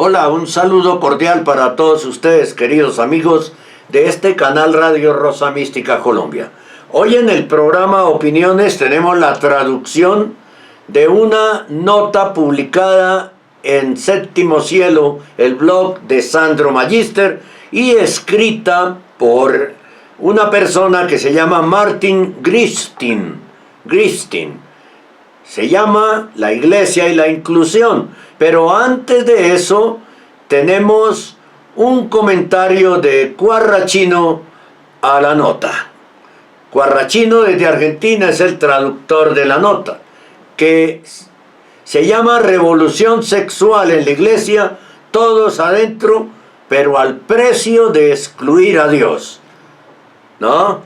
Hola, un saludo cordial para todos ustedes, queridos amigos de este canal Radio Rosa Mística Colombia. Hoy en el programa Opiniones tenemos la traducción de una nota publicada en Séptimo Cielo, el blog de Sandro Magister, y escrita por una persona que se llama Martin Gristin. Se llama La Iglesia y la Inclusión. Pero antes de eso, tenemos un comentario de Cuarrachino a la nota. Cuarrachino desde Argentina es el traductor de la nota, que se llama Revolución Sexual en la Iglesia, todos adentro, pero al precio de excluir a Dios. ¿No?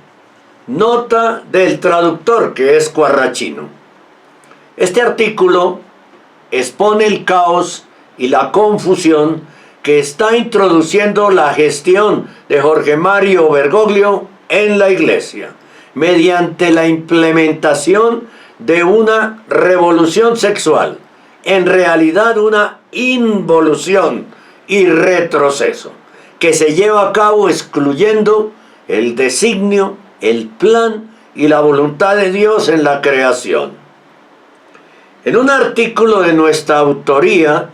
Nota del traductor, que es Cuarrachino. Este artículo expone el caos y la confusión que está introduciendo la gestión de Jorge Mario Bergoglio en la Iglesia, mediante la implementación de una revolución sexual, en realidad una involución y retroceso, que se lleva a cabo excluyendo el designio, el plan y la voluntad de Dios en la creación. En un artículo de nuestra autoría,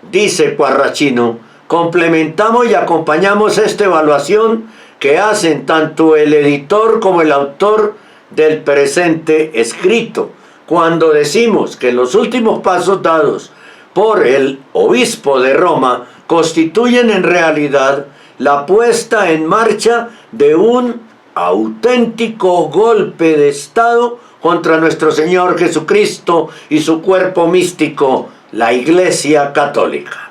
dice Cuarrachino, complementamos y acompañamos esta evaluación que hacen tanto el editor como el autor del presente escrito, cuando decimos que los últimos pasos dados por el obispo de Roma constituyen en realidad la puesta en marcha de un auténtico golpe de Estado contra nuestro Señor Jesucristo y su cuerpo místico, la Iglesia Católica.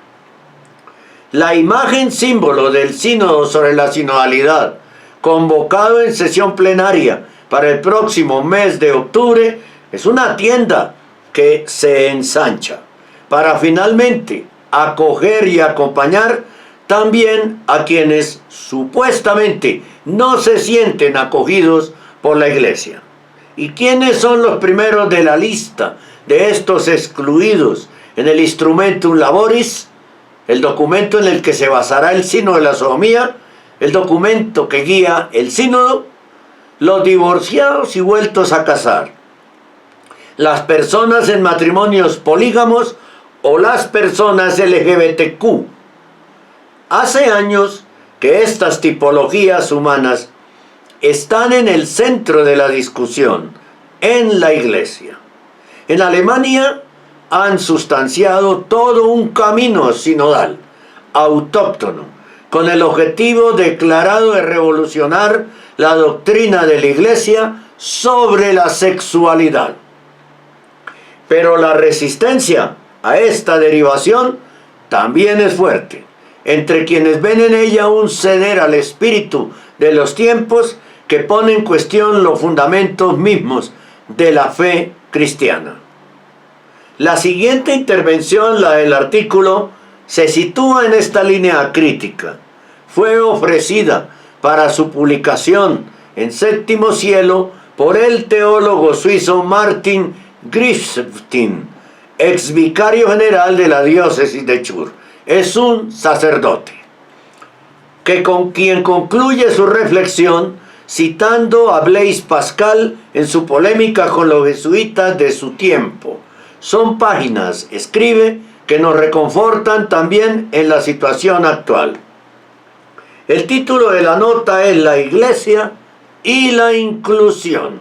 La imagen símbolo del sínodo sobre la sinodalidad, convocado en sesión plenaria para el próximo mes de octubre, es una tienda que se ensancha para finalmente acoger y acompañar también a quienes supuestamente no se sienten acogidos por la Iglesia. ¿Y quiénes son los primeros de la lista de estos excluidos en el Instrumentum Laboris, el documento en el que se basará el sínodo de la sodomía, el documento que guía el sínodo? Los divorciados y vueltos a casar, las personas en matrimonios polígamos o las personas LGBTQ. Hace años que estas tipologías humanas están en el centro de la discusión en la Iglesia. En Alemania han sustanciado todo un camino sinodal, autóctono, con el objetivo declarado de revolucionar la doctrina de la Iglesia sobre la sexualidad. Pero la resistencia a esta derivación también es fuerte, entre quienes ven en ella un ceder al espíritu de los tiempos que pone en cuestión los fundamentos mismos de la fe cristiana. La siguiente intervención, la del artículo, se sitúa en esta línea crítica. Fue ofrecida para su publicación en Séptimo Cielo por el teólogo suizo Martin Gristin, ex vicario general de la diócesis de Chur. Es un sacerdote con quien concluye su reflexión citando a Blaise Pascal en su polémica con los jesuitas de su tiempo. Son páginas, escribe, que nos reconfortan también en la situación actual. El título de la nota es La Iglesia y la Inclusión,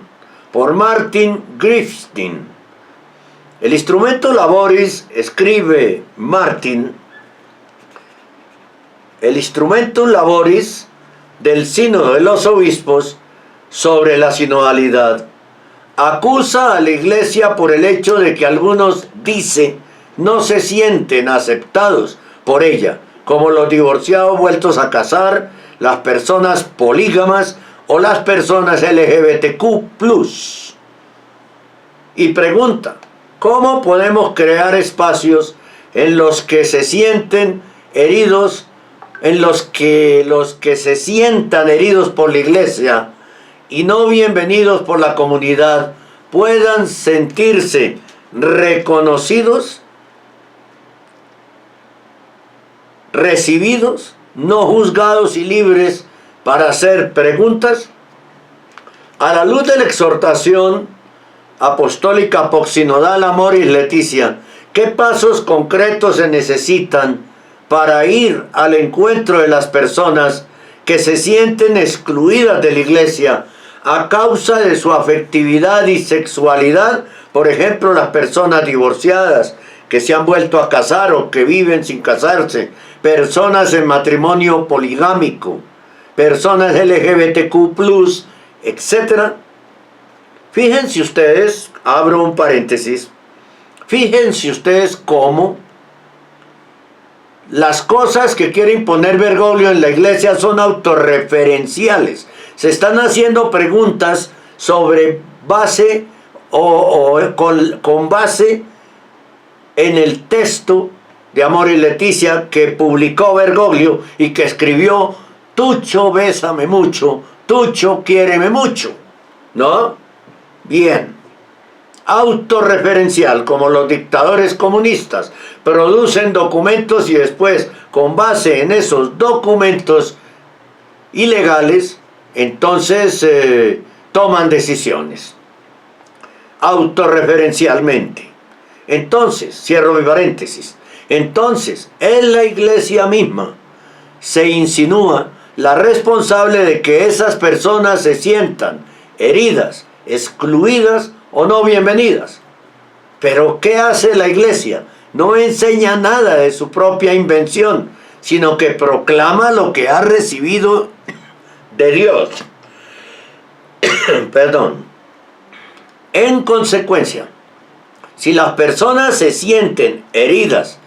por Martin Gristin. El Instrumentum Laboris, escribe Martin, el Instrumentum Laboris del Sínodo de los Obispos sobre la sinodalidad acusa a la Iglesia por el hecho de que algunos, dice, no se sienten aceptados por ella, como los divorciados vueltos a casar, las personas polígamas o las personas LGBTQ+. Y pregunta, ¿cómo podemos crear espacios en los que se sienten heridos, en los que se sientan heridos por la Iglesia y no bienvenidos por la comunidad puedan sentirse reconocidos? recibidos, no juzgados y libres para hacer preguntas? A la luz de la exhortación apostólica poxinodal Amoris Laetitia, ¿qué pasos concretos se necesitan para ir al encuentro de las personas que se sienten excluidas de la iglesia a causa de su afectividad y sexualidad? Por ejemplo, las personas divorciadas que se han vuelto a casar o que viven sin casarse, personas en matrimonio poligámico, personas LGBTQ+, etc. Fíjense ustedes, abro un paréntesis, fíjense ustedes cómo las cosas que quiere imponer Bergoglio en la iglesia son autorreferenciales. Se están haciendo preguntas sobre base con base en el texto de Amoris Laetitia que publicó Bergoglio y que escribió: Tucho, bésame mucho, Tucho, quiéreme mucho, ¿no? Bien, autorreferencial, como los dictadores comunistas producen documentos y después, con base en esos documentos ilegales, entonces toman decisiones autorreferencialmente. Entonces, cierro mi paréntesis, entonces en la iglesia misma se insinúa la responsable de que esas personas se sientan heridas, excluidas o no bienvenidas. Pero ¿qué hace la iglesia? No enseña nada de su propia invención, sino que proclama lo que ha recibido de Dios. Perdón. En consecuencia, si las personas se sienten heridas,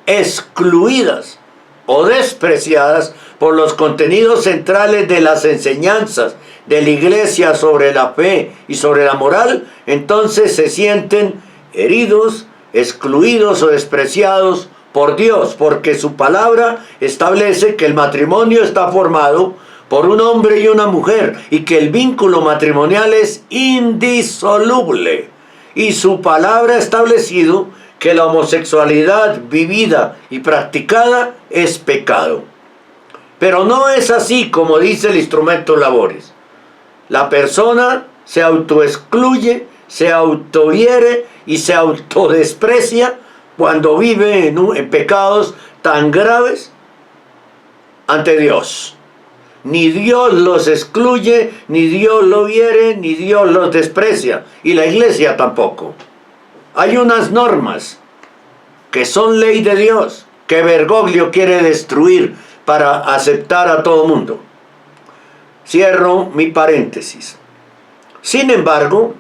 excluidas o despreciadas por los contenidos centrales de las enseñanzas de la iglesia sobre la fe y sobre la moral, entonces se sienten heridos, excluidos o despreciados por Dios, porque su palabra establece que el matrimonio está formado por un hombre y una mujer y que el vínculo matrimonial es indisoluble, y su palabra ha establecido que la homosexualidad vivida y practicada es pecado. Pero no es así como dice el instrumento Labores. La persona se autoexcluye, se autohiere y se autodesprecia cuando vive en pecados tan graves ante Dios. Ni Dios los excluye, ni Dios los hiere, ni Dios los desprecia, y la iglesia tampoco. Hay unas normas que son ley de Dios, que Bergoglio quiere destruir para aceptar a todo mundo. Cierro mi paréntesis. Sin embargo,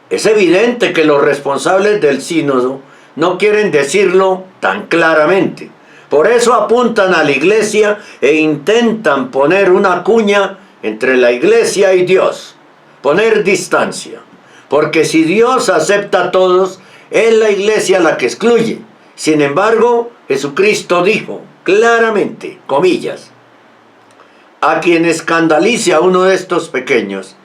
es evidente que los responsables del sínodo no quieren decirlo tan claramente. Por eso apuntan a la iglesia e intentan poner una cuña entre la iglesia y Dios, poner distancia. Porque si Dios acepta a todos, es la iglesia la que excluye. Sin embargo, Jesucristo dijo claramente, comillas, a quien escandalice a uno de estos pequeños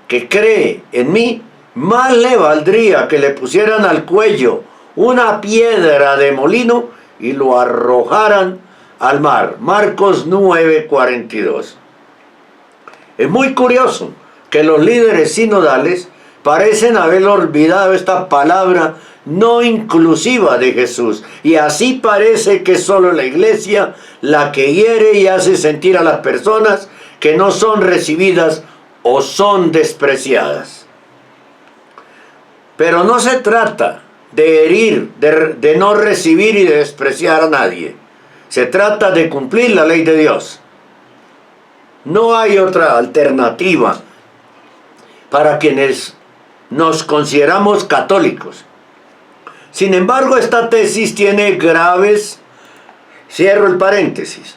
que cree en mí, más le valdría que le pusieran al cuello una piedra de molino y lo arrojaran al mar. Marcos 9:42. Es muy curioso que los líderes sinodales parecen haber olvidado esta palabra no inclusiva de Jesús, y así parece que es solo la iglesia la que hiere y hace sentir a las personas que no son recibidas o son despreciadas. Pero no se trata de herir, de no recibir y de despreciar a nadie. Se trata de cumplir la ley de Dios. No hay otra alternativa para quienes nos consideramos católicos. Sin embargo, esta tesis tiene graves, cierro el paréntesis,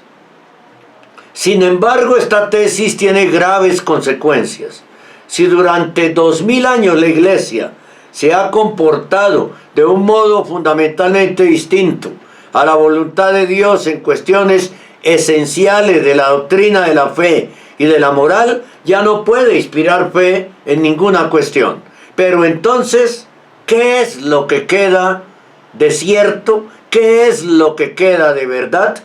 sin embargo, esta tesis tiene graves consecuencias. Si durante 2000 años la iglesia se ha comportado de un modo fundamentalmente distinto a la voluntad de Dios en cuestiones esenciales de la doctrina de la fe y de la moral, ya no puede inspirar fe en ninguna cuestión. Pero entonces, ¿qué es lo que queda de cierto? ¿Qué es lo que queda de verdad?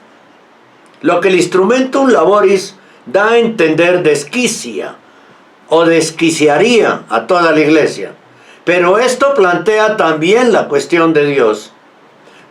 Lo que el instrumentum laboris da a entender desquicia o desquiciaría a toda la iglesia. Pero esto plantea también la cuestión de Dios.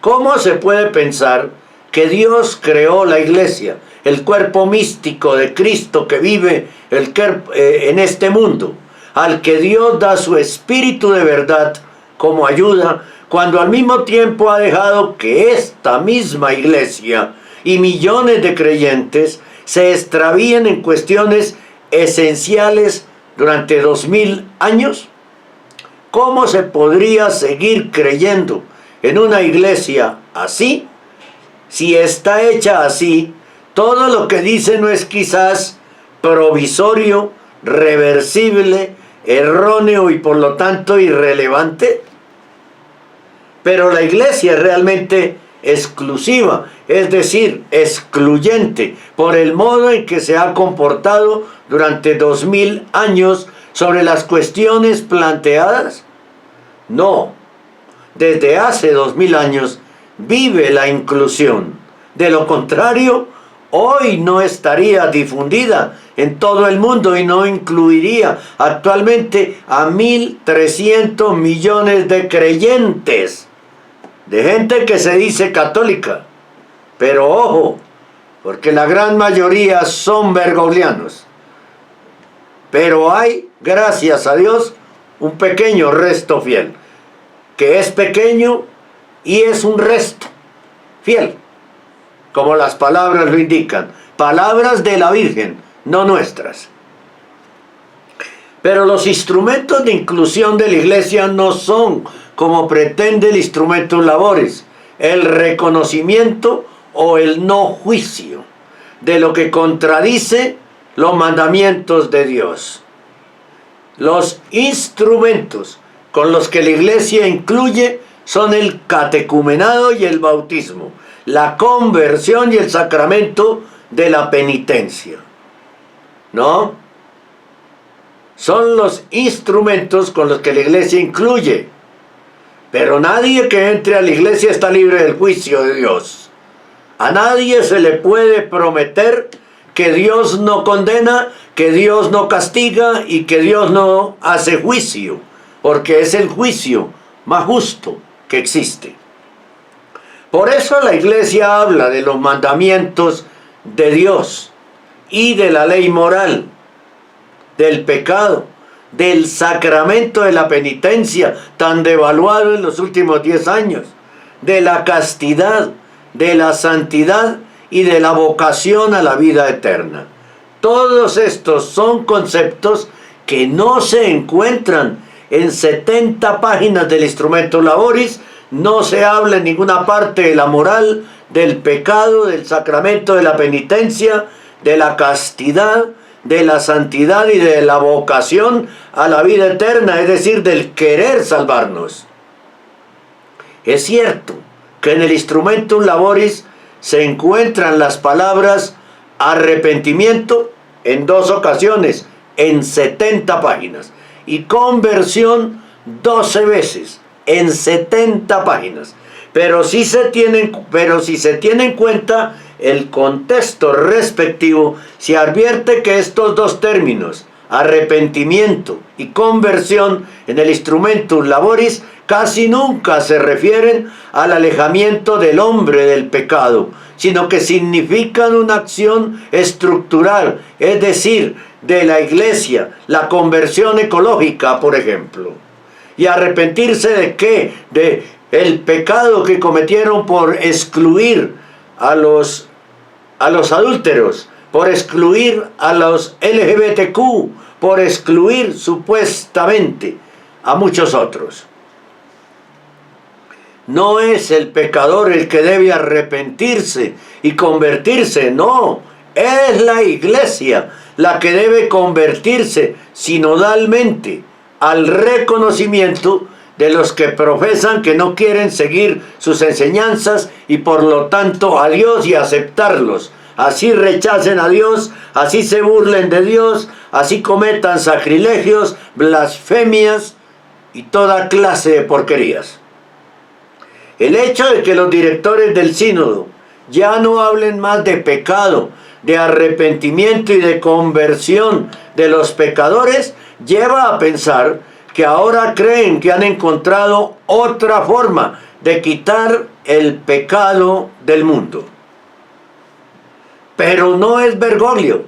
¿Cómo se puede pensar que Dios creó la iglesia, el cuerpo místico de Cristo que vive en este mundo, al que Dios da su espíritu de verdad como ayuda, cuando al mismo tiempo ha dejado que esta misma iglesia y millones de creyentes se extravíen en cuestiones esenciales durante 2000 años? ¿Cómo se podría seguir creyendo en una iglesia así? Si está hecha así, todo lo que dice no es quizás provisorio, reversible, erróneo y por lo tanto irrelevante. Pero la iglesia es realmente exclusiva, es decir, excluyente, por el modo en que se ha comportado durante 2000 años sobre las cuestiones planteadas. No, desde hace 2000 años vive la inclusión. De lo contrario, hoy no estaría difundida en todo el mundo y no incluiría actualmente a 1.300 millones de creyentes, de gente que se dice católica. Pero ojo, porque la gran mayoría son bergoglianos. Pero hay, gracias a Dios, un pequeño resto fiel, que es pequeño y es un resto fiel, como las palabras lo indican, palabras de la Virgen, no nuestras. Pero los instrumentos de inclusión de la iglesia no son, como pretende el instrumentum laboris, el reconocimiento o el no juicio de lo que contradice los mandamientos de Dios. Los instrumentos con los que la iglesia incluye son el catecumenado y el bautismo, la conversión y el sacramento de la penitencia. ¿No? Son los instrumentos con los que la iglesia incluye. Pero nadie que entre a la iglesia está libre del juicio de Dios. A nadie se le puede prometer que Dios no condena, que Dios no castiga y que Dios no hace juicio, porque es el juicio más justo que existe. Por eso la iglesia habla de los mandamientos de Dios y de la ley moral, del pecado, del sacramento de la penitencia, tan devaluado en los últimos 10 años, de la castidad, de la santidad y de la vocación a la vida eterna. Todos estos son conceptos que no se encuentran en 70 páginas del Instrumentum Laboris. No se habla en ninguna parte de la moral, del pecado, del sacramento de la penitencia, de la castidad, de la santidad y de la vocación a la vida eterna, es decir, del querer salvarnos. Es cierto que en el Instrumentum Laboris se encuentran las palabras arrepentimiento en 2 ocasiones, en 70 páginas, y conversión 12 veces, en 70 páginas. Pero si se tiene en cuenta el contexto respectivo, se advierte que estos 2 términos, arrepentimiento y conversión, en el Instrumentum Laboris casi nunca se refieren al alejamiento del hombre del pecado, sino que significan una acción estructural, es decir, de la iglesia, la conversión ecológica, por ejemplo. ¿Y arrepentirse de qué? De el pecado que cometieron por excluir a los adúlteros, por excluir a los LGBTQ, por excluir supuestamente a muchos otros. No es el pecador el que debe arrepentirse y convertirse, no, es la iglesia la que debe convertirse sinodalmente al reconocimiento de los que profesan que no quieren seguir sus enseñanzas y por lo tanto a Dios y aceptarlos. Así rechacen a Dios, así se burlen de Dios, así cometan sacrilegios, blasfemias y toda clase de porquerías. El hecho de que los directores del sínodo ya no hablen más de pecado, de arrepentimiento y de conversión de los pecadores, lleva a pensar que ahora creen que han encontrado otra forma de quitar el pecado del mundo. Pero no es Bergoglio,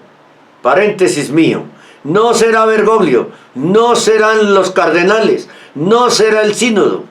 paréntesis mío, no será Bergoglio, no serán los cardenales, no será el sínodo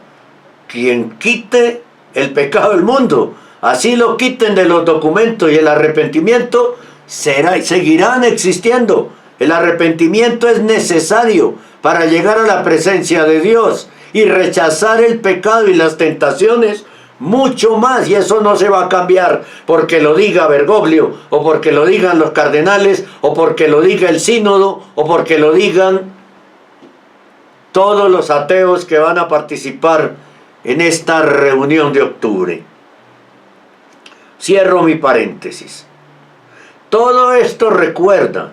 quien quite el pecado del mundo. Así lo quiten de los documentos y el arrepentimiento seguirán existiendo. El arrepentimiento es necesario para llegar a la presencia de Dios y rechazar el pecado y las tentaciones mucho más, y eso no se va a cambiar porque lo diga Bergoglio, o porque lo digan los cardenales, o porque lo diga el sínodo, o porque lo digan todos los ateos que van a participar en esta reunión de octubre. Cierro mi paréntesis. Todo esto recuerda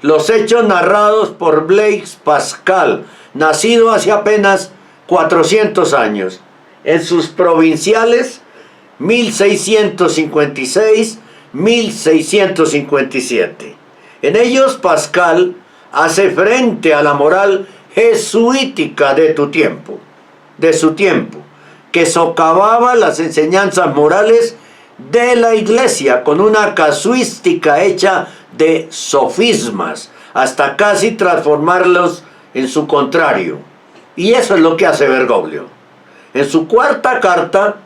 los hechos narrados por Blaise Pascal, nacido hace apenas 400 años, en sus provinciales 1656-1657. En ellos Pascal hace frente a la moral jesuítica de su tiempo, que socavaba las enseñanzas morales de la Iglesia con una casuística hecha de sofismas, hasta casi transformarlos en su contrario. Y eso es lo que hace Bergoglio. En su cuarta carta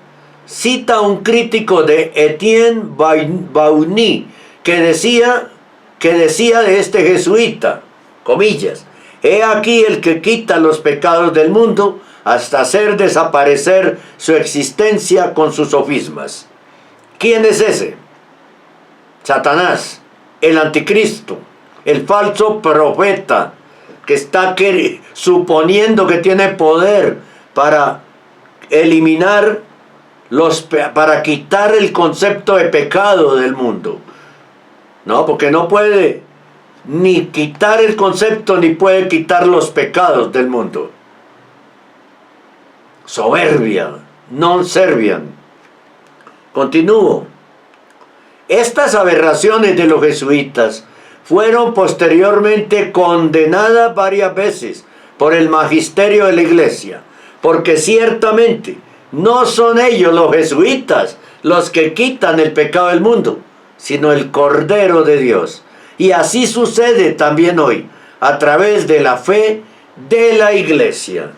cita a un crítico de Etienne Bauny que decía de este jesuita, comillas, «He aquí el que quita los pecados del mundo hasta hacer desaparecer su existencia con sus sofismas». ¿Quién es ese? Satanás, el anticristo, el falso profeta que está suponiendo que tiene poder para eliminar para quitar el concepto de pecado del mundo. No, porque no puede ni quitar el concepto ni puede quitar los pecados del mundo. Soberbia, non serviam. Continúo. Estas aberraciones de los jesuitas fueron posteriormente condenadas varias veces por el magisterio de la Iglesia, porque ciertamente no son ellos los jesuitas los que quitan el pecado del mundo, sino el Cordero de Dios. Y así sucede también hoy, a través de la fe de la Iglesia.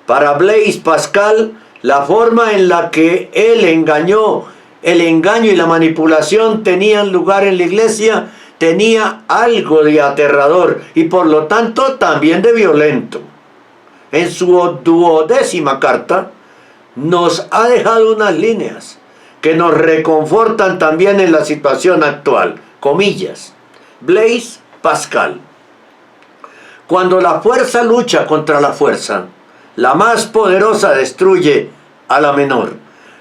Para Blaise Pascal, la forma en la que el engaño y la manipulación tenían lugar en la Iglesia tenía algo de aterrador y por lo tanto también de violento. En su 12ª carta nos ha dejado unas líneas que nos reconfortan también en la situación actual. Comillas. Blaise Pascal. Cuando la fuerza lucha contra la fuerza, la más poderosa destruye a la menor.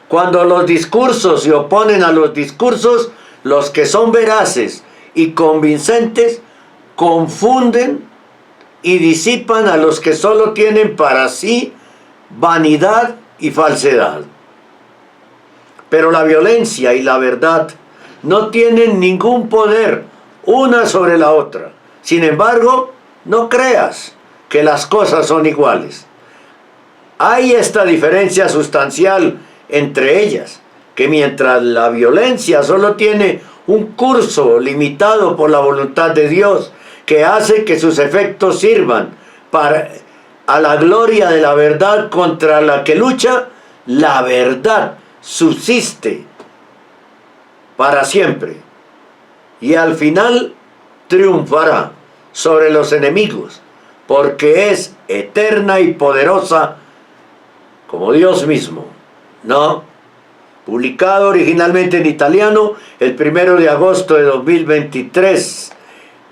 Cuando los discursos se oponen a los discursos, los que son veraces y convincentes confunden y disipan a los que solo tienen para sí vanidad y falsedad. Pero la violencia y la verdad no tienen ningún poder una sobre la otra. Sin embargo, no creas que las cosas son iguales. Hay esta diferencia sustancial entre ellas, que mientras la violencia solo tiene un curso limitado por la voluntad de Dios, que hace que sus efectos sirvan a la gloria de la verdad contra la que lucha, la verdad subsiste para siempre y al final triunfará sobre los enemigos, porque es eterna y poderosa como Dios mismo. ¿No? Publicado originalmente en italiano el 1 de agosto de 2023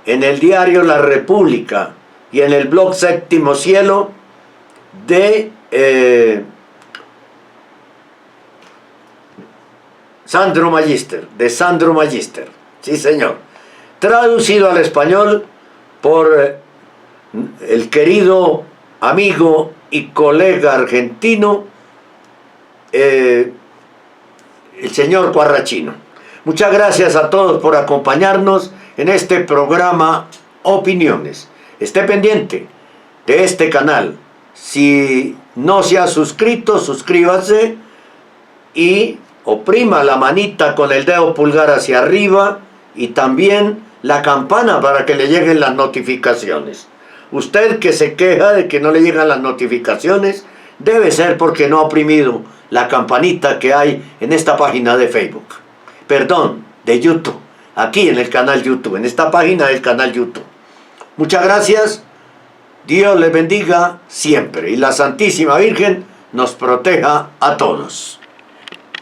en el diario La República y en el blog Séptimo Cielo de Sandro Magister, sí señor, traducido al español por el querido amigo y colega argentino el señor Cuarrachino. Muchas gracias a todos por acompañarnos en este programa Opiniones. Esté pendiente de este canal. Si no se ha suscrito, suscríbase y oprima la manita con el dedo pulgar hacia arriba y también la campana para que le lleguen las notificaciones. Usted que se queja de que no le llegan las notificaciones, debe ser porque no ha oprimido la campanita que hay en esta página de Facebook. Perdón, de YouTube. Aquí en el canal YouTube, en esta página del canal YouTube. Muchas gracias. Dios les bendiga siempre y la Santísima Virgen nos proteja a todos.